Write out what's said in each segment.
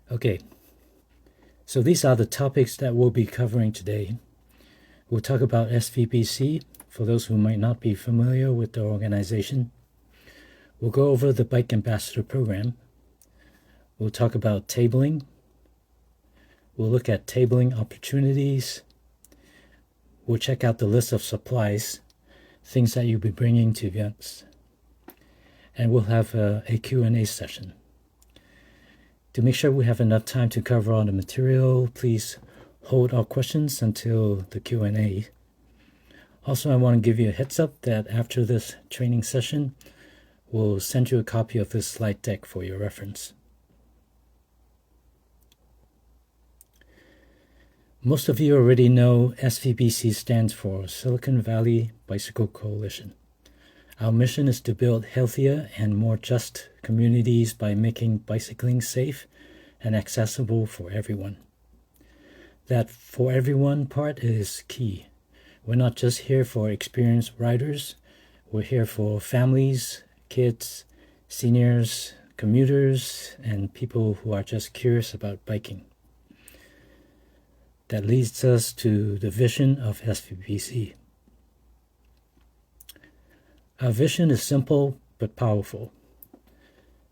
Okay, so these are the topics that we'll be covering today. We'll talk about SVBC, for those who might not be familiar with the organization. We'll go over the Bike Ambassador Program. We'll talk about tabling. We'll look at tabling opportunities. We'll check out the list of supplies, things that you'll be bringing to events. And we'll have a Q&A session. To make sure we have enough time to cover all the material, please hold all questions until the Q&A. Also, I want to give you a heads up that after this training session, we'll send you a copy of this slide deck for your reference. Most of you already know SVBC stands for Silicon Valley Bicycle Coalition. Our mission is to build healthier and more just communities by making bicycling safe and accessible for everyone. That for everyone part is key. We're not just here for experienced riders, we're here for families, kids, seniors, commuters, and people who are just curious about biking. That leads us to the vision of SVBC. Our vision is simple but powerful.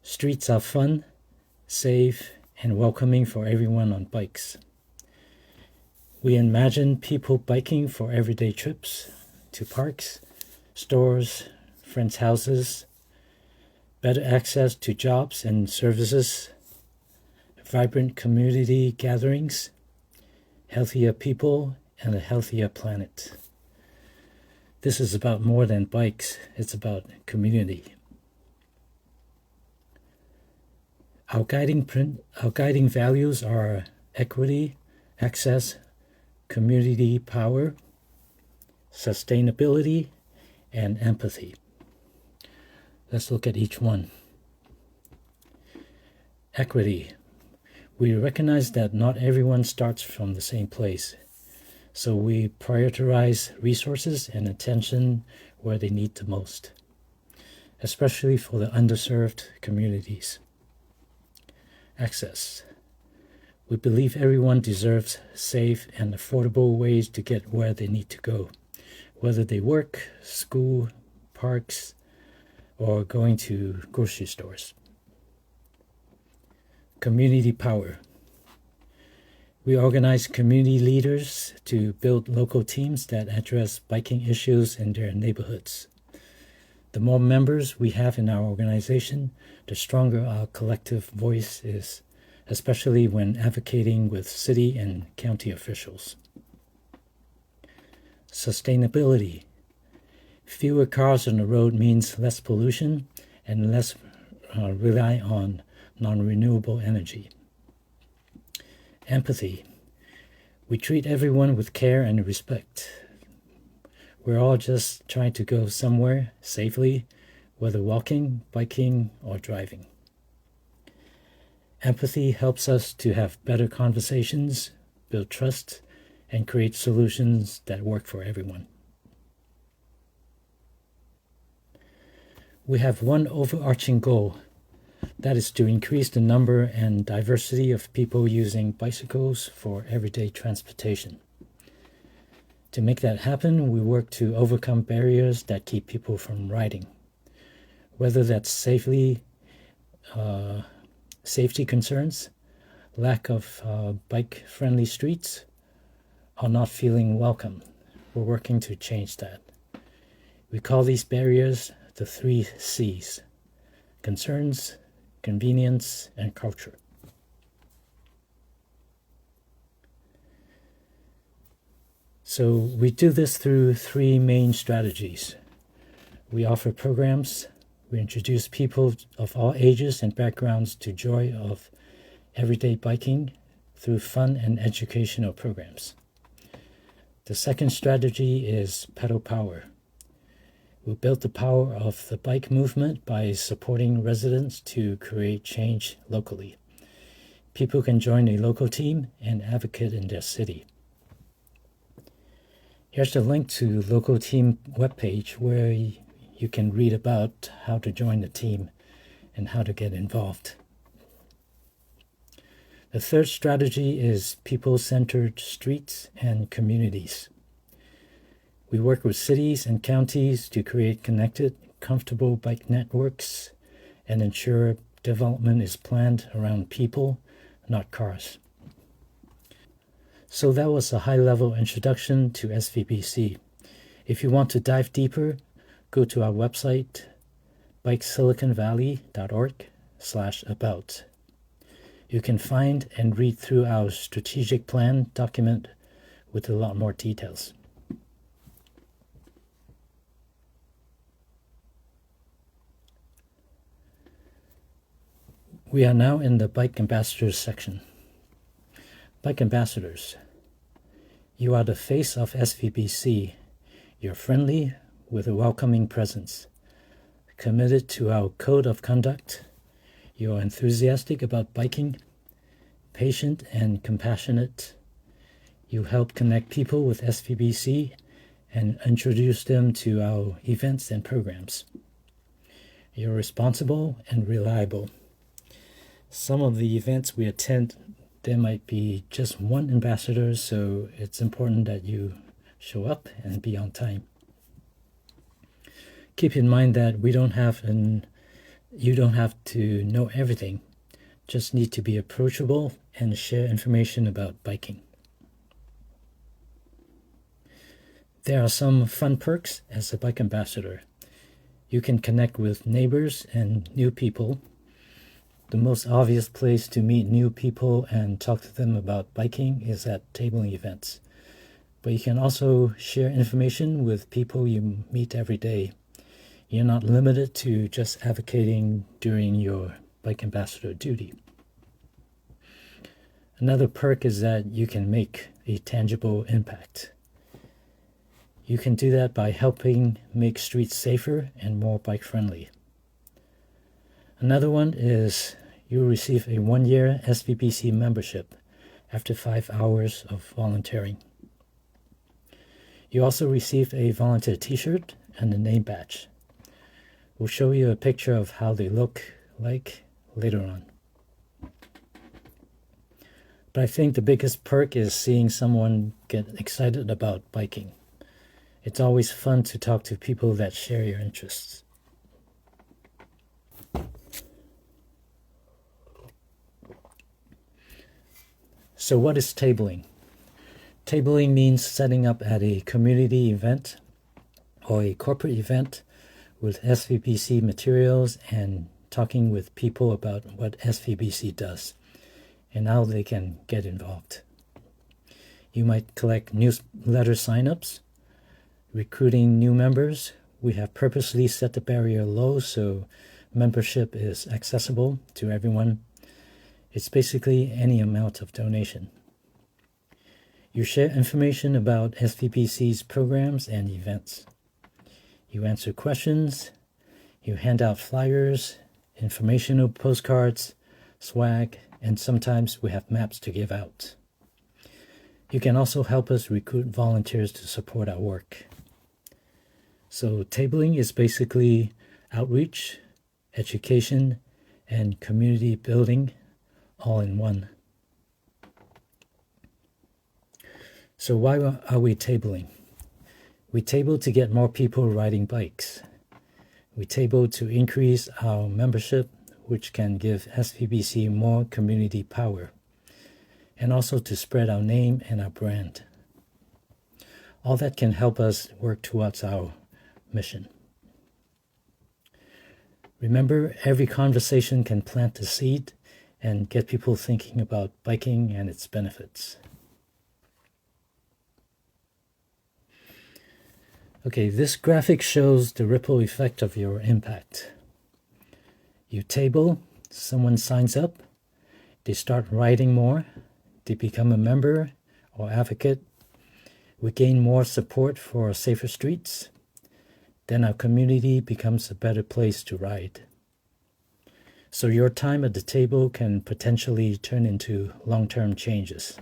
Streets are fun, safe, and welcoming for everyone on bikes. We imagine people biking for everyday trips to parks, stores, friends' houses, better access to jobs and services, vibrant community gatherings, healthier people, and a healthier planet. This is about more than bikes, it's about community. Our guiding values are equity, access, community power, sustainability, and empathy. Let's look at each one. Equity. We recognize that not everyone starts from the same place. So we prioritize resources and attention where they need the most, especially for the underserved communities. Access. We believe everyone deserves safe and affordable ways to get where they need to go, whether they work, school, parks, or going to grocery stores. Community power. We organize community leaders to build local teams that address biking issues in their neighborhoods. The more members we have in our organization, the stronger our collective voice is, especially when advocating with city and county officials. Sustainability. Fewer cars on the road means less pollution and less rely on non-renewable energy. Empathy. We treat everyone with care and respect. We're all just trying to go somewhere safely, whether walking, biking, or driving. Empathy helps us to have better conversations, build trust, and create solutions that work for everyone. We have one overarching goal. That is to increase the number and diversity of people using bicycles for everyday transportation. To make that happen, we work to overcome barriers that keep people from riding, whether that's safety concerns, lack of bike-friendly streets, or not feeling welcome. We're working to change that. We call these barriers the 3 C's: concerns, convenience, and culture. So we do this through 3 main strategies. We offer programs, we introduce people of all ages and backgrounds to joy of everyday biking through fun and educational programs. The second strategy is pedal power. We built the power of the bike movement by supporting residents to create change locally. People can join a local team and advocate in their city. Here's the link to local team webpage where you can read about how to join the team and how to get involved. The third strategy is people-centered streets and communities. We work with cities and counties to create connected, comfortable bike networks and ensure development is planned around people, not cars. So that was a high-level introduction to SVBC. If you want to dive deeper, go to our website, bikesiliconvalley.org/about. You can find and read through our strategic plan document with a lot more details. We are now in the Bike Ambassadors section. Bike Ambassadors. You are the face of SVBC. You're friendly with a welcoming presence, committed to our code of conduct. You're enthusiastic about biking, patient and compassionate. You help connect people with SVBC and introduce them to our events and programs. You're responsible and reliable. Some of the events we attend, there might be just one ambassador, so it's important that you show up and be on time. Keep in mind that you don't have to know everything, just need to be approachable and share information about biking. There are some fun perks as a bike ambassador. You can connect with neighbors and new people. The most obvious place to meet new people and talk to them about biking is at tabling events. But you can also share information with people you meet every day. You're not limited to just advocating during your bike ambassador duty. Another perk is that you can make a tangible impact. You can do that by helping make streets safer and more bike-friendly. Another one is you receive a 1-year SVBC membership after 5 hours of volunteering. You also receive a volunteer t-shirt and a name badge. We'll show you a picture of how they look like later on. But I think the biggest perk is seeing someone get excited about biking. It's always fun to talk to people that share your interests. So what is tabling? Tabling means setting up at a community event or a corporate event with SVBC materials and talking with people about what SVBC does and how they can get involved. You might collect newsletter signups, recruiting new members. We have purposely set the barrier low so membership is accessible to everyone. It's basically any amount of donation. You share information about SVBC's programs and events. You answer questions. You hand out flyers, informational postcards, swag, and sometimes we have maps to give out. You can also help us recruit volunteers to support our work. So tabling is basically outreach, education, and community building all in one. So why are we tabling? We table to get more people riding bikes. We table to increase our membership, which can give SVBC more community power, and also to spread our name and our brand. All that can help us work towards our mission. Remember, every conversation can plant a seed and get people thinking about biking and its benefits. Okay, this graphic shows the ripple effect of your impact. You table, someone signs up, they start riding more, they become a member or advocate, we gain more support for safer streets, then our community becomes a better place to ride. So your time at the table can potentially turn into long-term changes.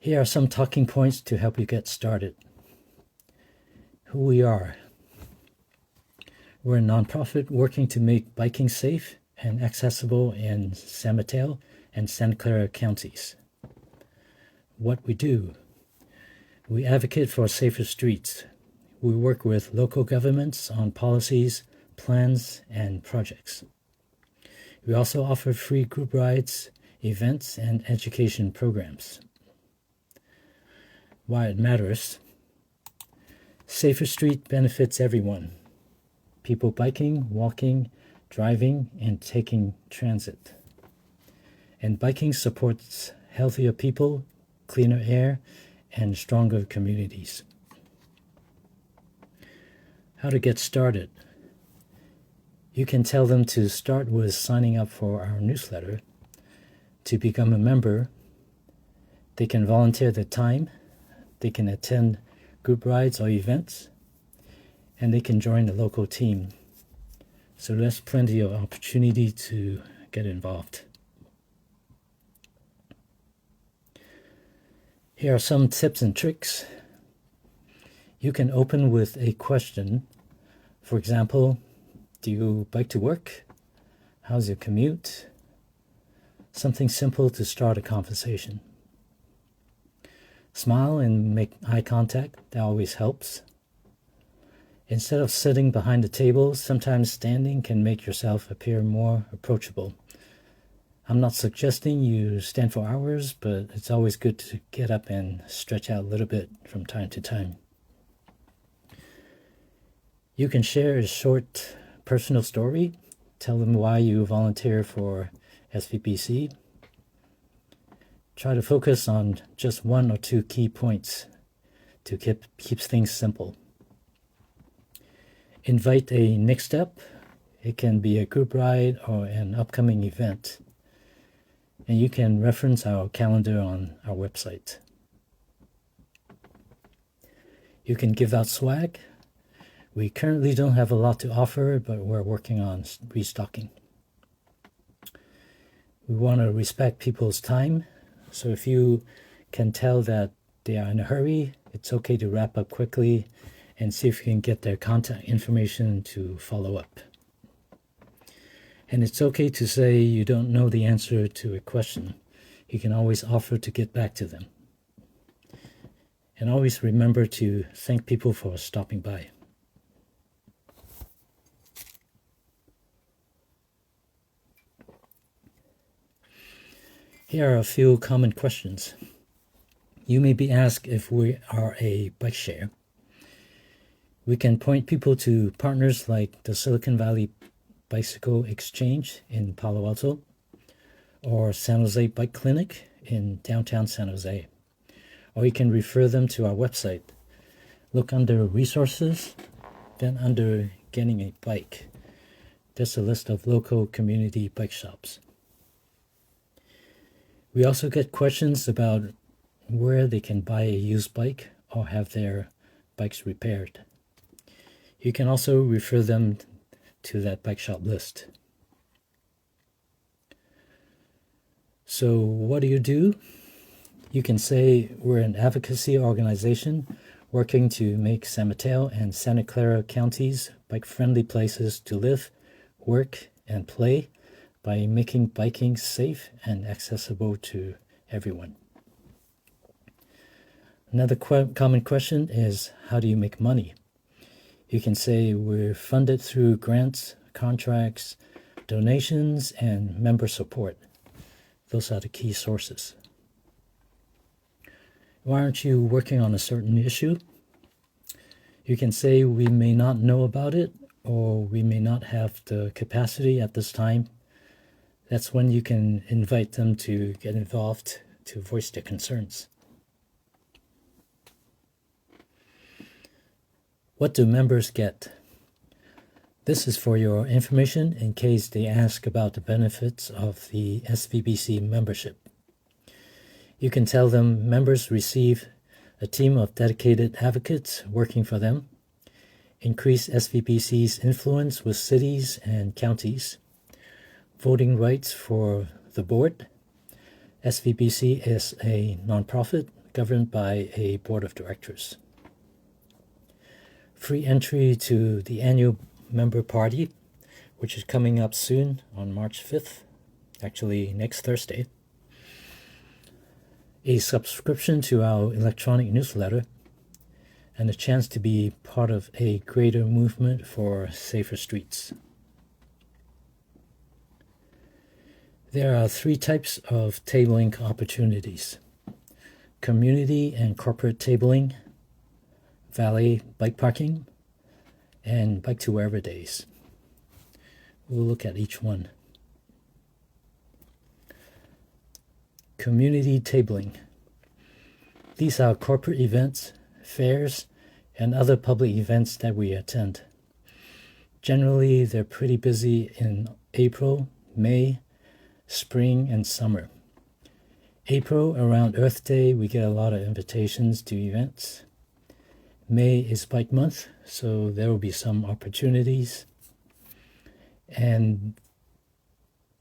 Here are some talking points to help you get started. Who we are. We're a nonprofit working to make biking safe and accessible in San Mateo and Santa Clara counties. What we do: we advocate for safer streets. We work with local governments on policies, plans, and projects. We also offer free group rides, events, and education programs. Why it matters: safer street benefits everyone. People biking, walking, driving, and taking transit. And biking supports healthier people, cleaner air, and stronger communities. How to get started: you can tell them to start with signing up for our newsletter. To become a member, they can volunteer their time, they can attend group rides or events, and they can join the local team. So there's plenty of opportunity to get involved. Here are some tips and tricks. You can open with a question. For example, do you bike to work? How's your commute? Something simple to start a conversation. Smile and make eye contact. That always helps. Instead of sitting behind the table, sometimes standing can make yourself appear more approachable. I'm not suggesting you stand for hours, but it's always good to get up and stretch out a little bit from time to time. You can share a short personal story. Tell them why you volunteer for SVBC. Try to focus on just one or two key points to keep things simple. Invite a next step. It can be a group ride or an upcoming event. And you can reference our calendar on our website. You can give out swag. We currently don't have a lot to offer, but we're working on restocking. We want to respect people's time, so if you can tell that they are in a hurry, it's okay to wrap up quickly and see if you can get their contact information to follow up. And it's okay to say you don't know the answer to a question. You can always offer to get back to them. And always remember to thank people for stopping by. Here are a few common questions. You may be asked if we are a bike share. We can point people to partners like the Silicon Valley Bicycle Exchange in Palo Alto or San Jose Bike Clinic in downtown San Jose. Or you can refer them to our website. Look under resources, then under getting a bike. There's a list of local community bike shops. We also get questions about where they can buy a used bike or have their bikes repaired. You can also refer them to that bike shop list. So what do? You can say we're an advocacy organization working to make San Mateo and Santa Clara counties bike-friendly places to live, work, and play by making biking safe and accessible to everyone. Another common question is, how do you make money? You can say we're funded through grants, contracts, donations, and member support. Those are the key sources. Why aren't you working on a certain issue? You can say we may not know about it, or we may not have the capacity at this time. That's when you can invite them to get involved, to voice their concerns. What do members get? This is for your information in case they ask about the benefits of the SVBC membership. You can tell them members receive a team of dedicated advocates working for them, increase SVBC's influence with cities and counties, voting rights for the board. SVBC is a nonprofit governed by a board of directors. Free entry to the annual member party, which is coming up soon on March 5th, actually next Thursday, a subscription to our electronic newsletter, and a chance to be part of a greater movement for safer streets. There are 3 types of tabling opportunities: community and corporate tabling, valet bike parking, and bike to wherever days. We'll look at each one. Community tabling. These are corporate events, fairs, and other public events that we attend. Generally, they're pretty busy in April, May, spring, and summer. April, around Earth Day, we get a lot of invitations to events. May is Bike Month, so there will be some opportunities. And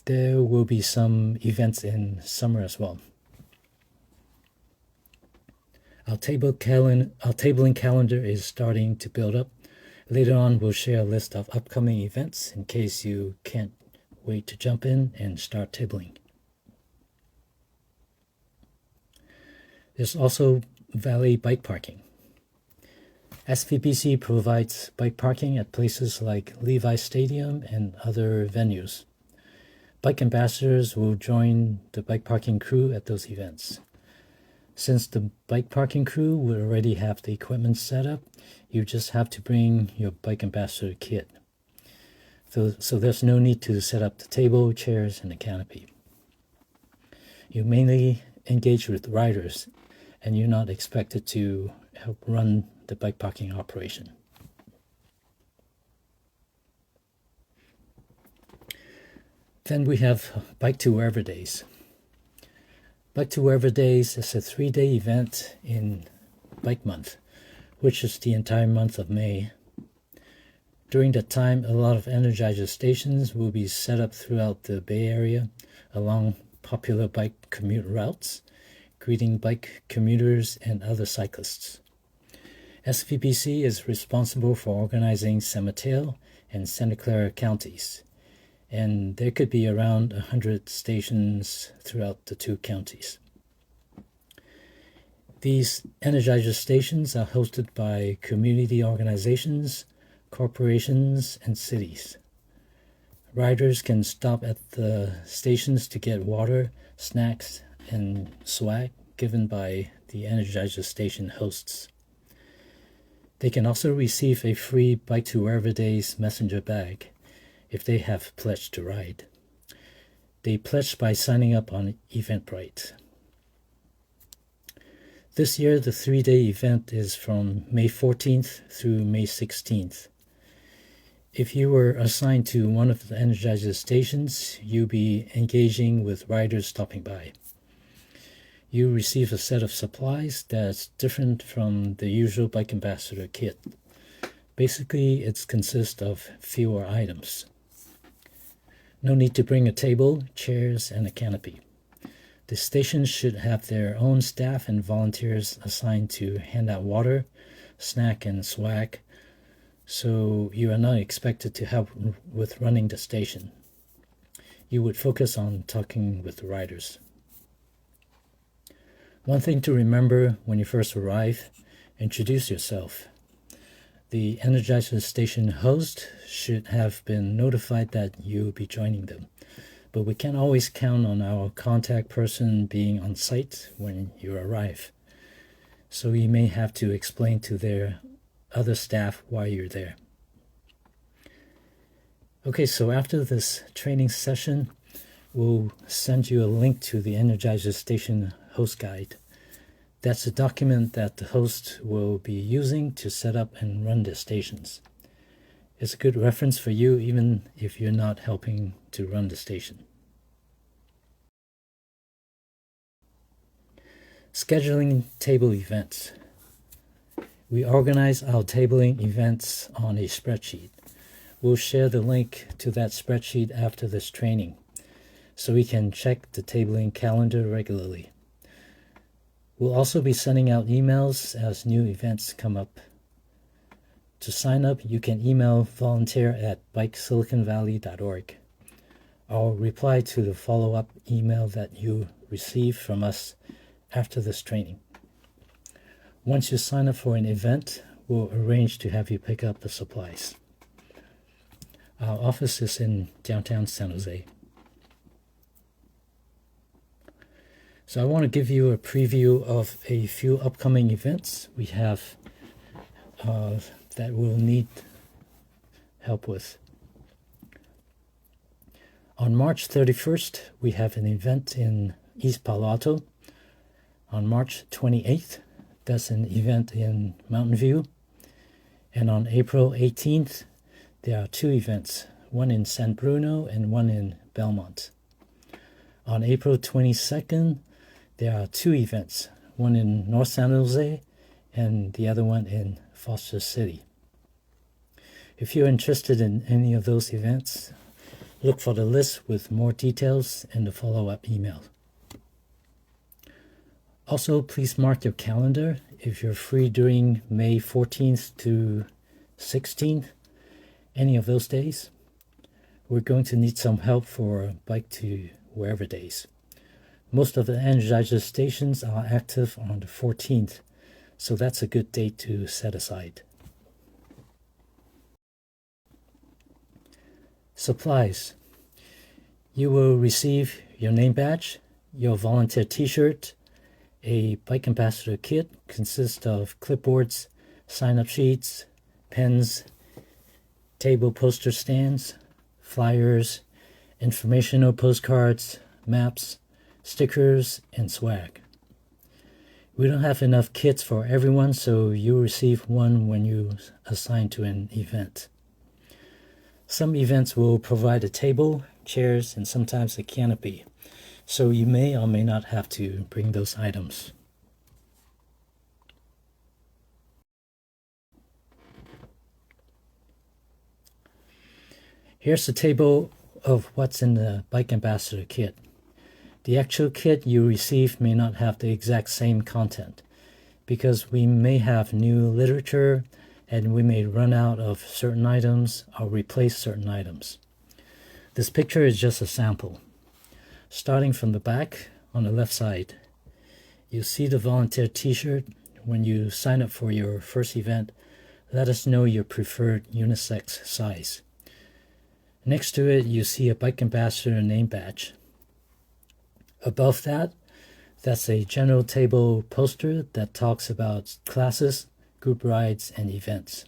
there will be some events in summer as well. Our tabling calendar is starting to build up. Later on, we'll share a list of upcoming events in case you can't wait to jump in and start tabling. There's also valet bike parking. SVBC provides bike parking at places like Levi Stadium and other venues. Bike ambassadors will join the bike parking crew at those events. Since the bike parking crew will already have the equipment set up, you just have to bring your bike ambassador kit. So there's no need to set up the table, chairs, and the canopy. You mainly engage with riders, and you're not expected to help run the bike parking operation. Then we have Bike to Wherever Days. Bike to Wherever Days is a 3-day event in Bike Month, which is the entire month of May. During that time, a lot of Energizer stations will be set up throughout the Bay Area along popular bike commute routes, greeting bike commuters and other cyclists. SVBC is responsible for organizing San Mateo and Santa Clara counties, and there could be around 100 stations throughout the 2 counties. These Energizer stations are hosted by community organizations, corporations, and cities. Riders can stop at the stations to get water, snacks, and swag given by the Energizer station hosts. They can also receive a free Bike to Wherever Days messenger bag if they have pledged to ride. They pledge by signing up on Eventbrite. This year, the 3-day event is from May 14th through May 16th. If you were assigned to one of the Energizer stations, you'll be engaging with riders stopping by. You receive a set of supplies that's different from the usual bike ambassador kit. Basically, it consists of fewer items. No need to bring a table, chairs, and a canopy. The stations should have their own staff and volunteers assigned to hand out water, snack, and swag, so you are not expected to help with running the station. You would focus on talking with the riders. One thing to remember when you first arrive: introduce yourself. The Energizer station host should have been notified that you'll be joining them, but we can't always count on our contact person being on site when you arrive. So you may have to explain to their other staff why you're there. Okay, so after this training session, we'll send you a link to the Energizer Station Host Guide. That's a document that the host will be using to set up and run the stations. It's a good reference for you even if you're not helping to run the station. Scheduling table events. We organize our tabling events on a spreadsheet. We'll share the link to that spreadsheet after this training, so we can check the tabling calendar regularly. We'll also be sending out emails as new events come up. To sign up, you can email volunteer@bikesiliconvalley.org. I'll reply to the follow-up email that you receive from us after this training. Once you sign up for an event, we'll arrange to have you pick up the supplies. Our office is in downtown San Jose. So I want to give you a preview of a few upcoming events we have that we'll need help with. On March 31st, we have an event in East Palo Alto. On March 28th, that's an event in Mountain View. And on April 18th, there are two events, one in San Bruno and one in Belmont. On April 22nd, there are two events, one in North San Jose and the other one in Foster City. If you're interested in any of those events, look for the list with more details in the follow-up email. Also, please mark your calendar if you're free during May 14th to 16th, any of those days. We're going to need some help for Bike to Wherever days. Most of the Energizer stations are active on the 14th, so that's a good date to set aside. Supplies. You will receive your name badge, your volunteer t-shirt, a Bike Ambassador kit consists of clipboards, sign-up sheets, pens, table poster stands, flyers, informational postcards, maps, stickers, and swag. We don't have enough kits for everyone, so you'll receive one when you assign to an event. Some events will provide a table, chairs, and sometimes a canopy, so you may or may not have to bring those items. Here's the table of what's in the Bike Ambassador kit. The actual kit you receive may not have the exact same content, because we may have new literature and we may run out of certain items or replace certain items. This picture is just a sample. Starting from the back on the left side, you see the volunteer t-shirt. When you sign up for your first event, let us know your preferred unisex size. Next to it, you see a Bike Ambassador name badge. Above that, that's a general table poster that talks about classes, group rides, and events.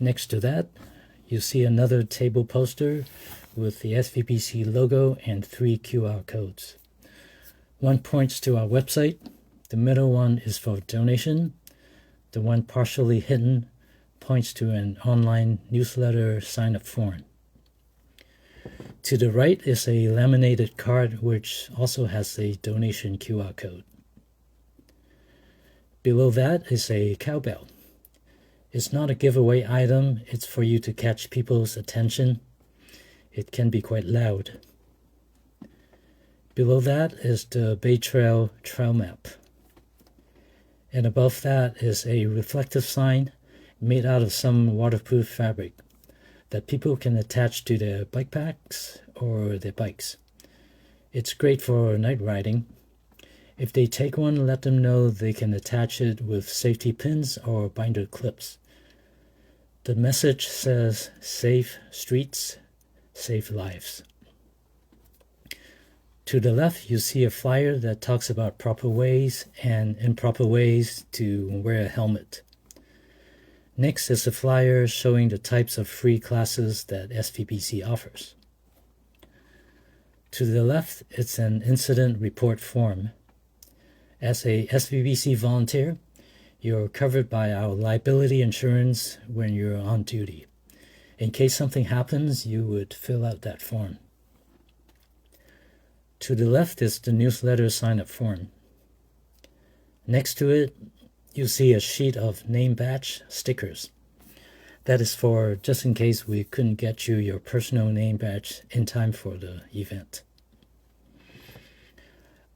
Next to that, you see another table poster with the SVBC logo and 3 QR codes. One points to our website, the middle one is for donation, the one partially hidden points to an online newsletter sign-up form. To the right is a laminated card which also has a donation QR code. Below that is a cowbell. It's not a giveaway item, it's for you to catch people's attention. It can be quite loud. Below that is the Bay Trail trail map. And above that is a reflective sign made out of some waterproof fabric that people can attach to their bike packs or their bikes. It's great for night riding. If they take one, let them know they can attach it with safety pins or binder clips. The message says, "Safe streets, safe lives." To the left, you see a flyer that talks about proper ways and improper ways to wear a helmet. Next is a flyer showing the types of free classes that SVBC offers. To the left, it's an incident report form. As a SVBC volunteer, you're covered by our liability insurance when you're on duty. In case something happens, you would fill out that form. To the left is the newsletter sign-up form. Next to it, you see a sheet of name badge stickers. That is for just in case we couldn't get you your personal name badge in time for the event.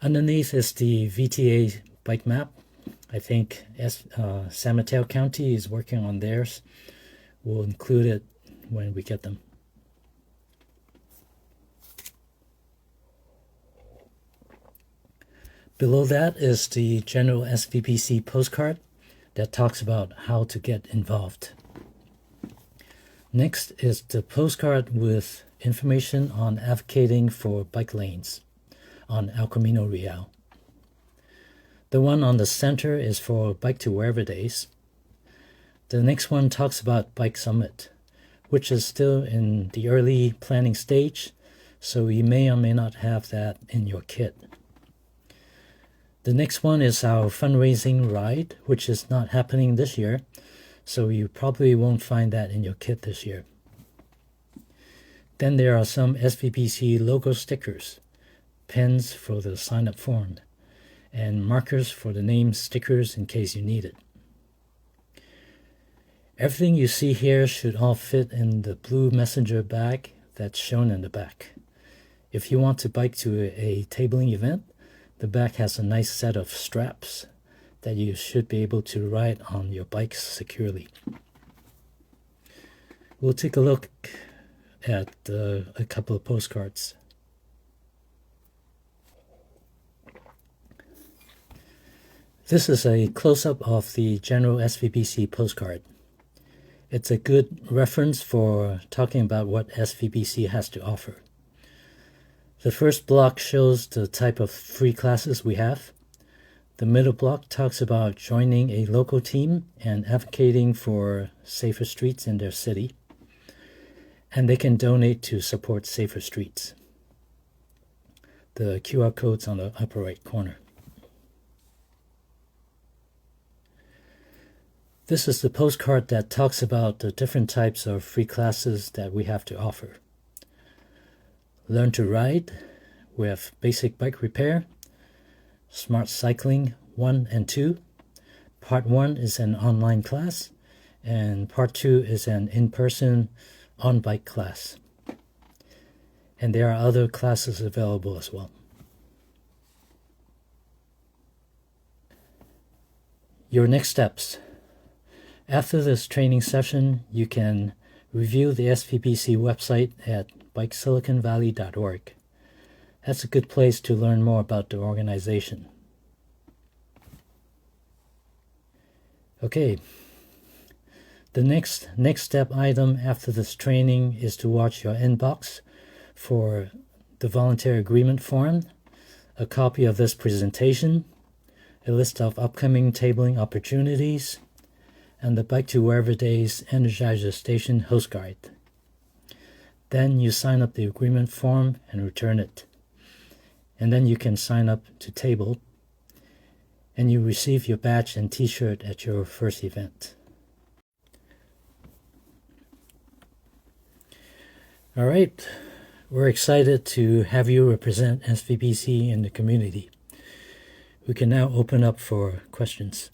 Underneath is the VTA bike map. I think San Mateo County is working on theirs. We'll include it when we get them. Below that is the general SVBC postcard that talks about how to get involved. Next is the postcard with information on advocating for bike lanes on El Camino Real. The one on the center is for Bike to Wherever Days. The next one talks about Bike Summit, which is still in the early planning stage, so you may or may not have that in your kit. The next one is our fundraising ride, which is not happening this year, so you probably won't find that in your kit this year. Then there are some SVBC logo stickers, pens for the sign-up form, and markers for the name stickers in case you need it. Everything you see here should all fit in the blue messenger bag that's shown in the back. If you want to bike to a tabling event, the back has a nice set of straps that you should be able to ride on your bike securely. We'll take a look at a couple of postcards. This is a close-up of the general SVBC postcard. It's a good reference for talking about what SVBC has to offer. The first block shows the type of free classes we have. The middle block talks about joining a local team and advocating for safer streets in their city. And they can donate to support safer streets. The QR code's on the upper right corner. This is the postcard that talks about the different types of free classes that we have to offer. Learn to Ride, we have Basic Bike Repair, Smart Cycling 1 and 2. Part 1 is an online class, and Part 2 is an in-person on-bike class. And there are other classes available as well. Your next steps. After this training session, you can review the SVBC website at bikesiliconvalley.org. That's a good place to learn more about the organization. Okay, the next step item after this training is to watch your inbox for the voluntary agreement form, a copy of this presentation, a list of upcoming tabling opportunities, and the Bike to Wherever Days Energizer Station host guide. Then you sign up the agreement form and return it. And then you can sign up to table, and you receive your badge and t-shirt at your first event. All right, we're excited to have you represent SVBC in the community. We can now open up for questions.